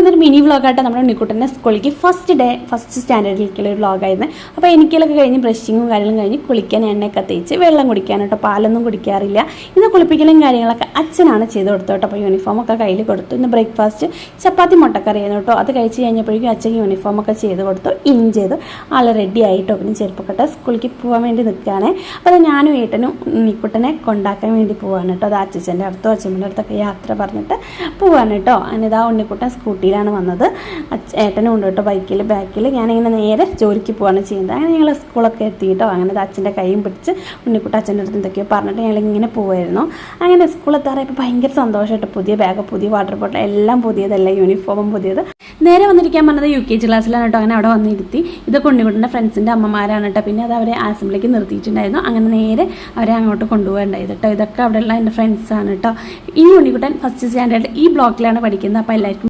ഇന്നൊരു മിനി വ്ളോഗായിട്ട് നമ്മുടെ ഉണ്ണിക്കുട്ടൻ്റെ സ്കൂളിലേക്ക് ഫസ്റ്റ് സ്റ്റാൻഡേർഡിലേക്കുള്ള ഒരു വ്ളോഗായിരുന്നു. അപ്പോൾ എനിക്കൊക്കെ കഴിഞ്ഞ് ബ്രഷിങ്ങും കാര്യങ്ങളും കഴിഞ്ഞ് കുളിക്കാൻ എണ്ണയൊക്കെ തേച്ച് വെള്ളം കുടിക്കാൻ കേട്ടോ, പാലൊന്നും കുടിക്കാറില്ല. ഇന്ന് കുളിപ്പിക്കലും കാര്യങ്ങളൊക്കെ അച്ഛനാണ് ചെയ്ത് കൊടുത്തു കേട്ടോ. അപ്പോൾ യൂണിഫോമൊക്കെ കയ്യിൽ കൊടുത്തു. ഇന്ന് ബ്രേക്ക്ഫാസ്റ്റ് ചപ്പാത്തി മുട്ടക്കറിയായിരുന്നു കേട്ടോ. അത് കഴിച്ച് കഴിഞ്ഞപ്പോഴേക്കും അച്ഛൻ യൂണിഫോമൊക്കെ ചെയ്ത് കൊടുത്തു, ഇൻ ചെയ്തു, ആൾ റെഡി ആയിട്ടോ. പിന്നെ ചെരുപ്പൊക്കെ സ്കൂളിലേക്ക് പോകാൻ വേണ്ടി നിൽക്കുകയാണ്. അപ്പോൾ അത് ഞാനും ഏട്ടനും ഉണ്ണിക്കുട്ടനെ കൊണ്ടാക്കാൻ വേണ്ടി പോവാണ് കേട്ടോ. അത് അച്ഛൻ്റെ അടുത്തോ അച്ഛമ്മയുടെ അടുത്തൊക്കെ യാത്ര പറഞ്ഞിട്ട് പോവാണ് കേട്ടോ. അങ്ങനെ ഇതാ ഉണ്ണിക്കുട്ടൻ സ്കൂട്ടിയിലാണ് വന്നത്, ഏട്ടനും ഉണ്ട് കേട്ടോ ബാക്കിൽ. ഞാനിങ്ങനെ നേരെ ജോലിക്ക് പോവാണ് ചെയ്യുന്നത്. അങ്ങനെ ഞങ്ങൾ സ്കൂളൊക്കെ എത്തിയിട്ടോ. അങ്ങനെ ഇത് അച്ഛൻ്റെ കൈയും പിടിച്ച് ഉണ്ണിക്കുട്ടൻ അച്ഛൻ്റെ അടുത്ത് എന്തൊക്കെയോ പറഞ്ഞിട്ട് ഞങ്ങളിങ്ങനെ പോവായിരുന്നു. അങ്ങനെ സ്കൂളെത്താറായപ്പോൾ ഭയങ്കര സന്തോഷമായിട്ട്. പുതിയ ബാഗ്, പുതിയ വാട്ടർ ബോട്ടിൽ എല്ലാം പുതിയതല്ല, യൂണിഫോമും പുതിയത്. നേരെ വന്നിരിക്കാൻ പറഞ്ഞത് UKG ക്ലാസ്സിലാണ് കേട്ടോ. അങ്ങനെ അവിടെ വന്നിരുത്തി. ഇതൊക്കെ ഉണ്ണിക്കുട്ടൻ്റെ ഫ്രണ്ട്സിൻ്റെ അമ്മമാരാണ് കേട്ടോ. പിന്നെ അത് അവരെ അസംബ്ലിക്ക് നിർത്തിയിട്ടുണ്ടായിരുന്നു. അങ്ങനെ നേരെ അവരെ അങ്ങോട്ട് കൊണ്ടുപോകേണ്ടായത് കേട്ടോ. ഇതൊക്കെ അവിടെയുള്ള എൻ്റെ ഫ്രണ്ട്സാണ് കേട്ടോ. ഈ ഉണ്ണിക്കുട്ടൻ ഫസ്റ്റ് സ്റ്റാൻഡേർഡ് ഈ ബ്ലോക്കിലാണ് പഠിക്കുന്നത്. അപ്പോൾ എല്ലാവർക്കും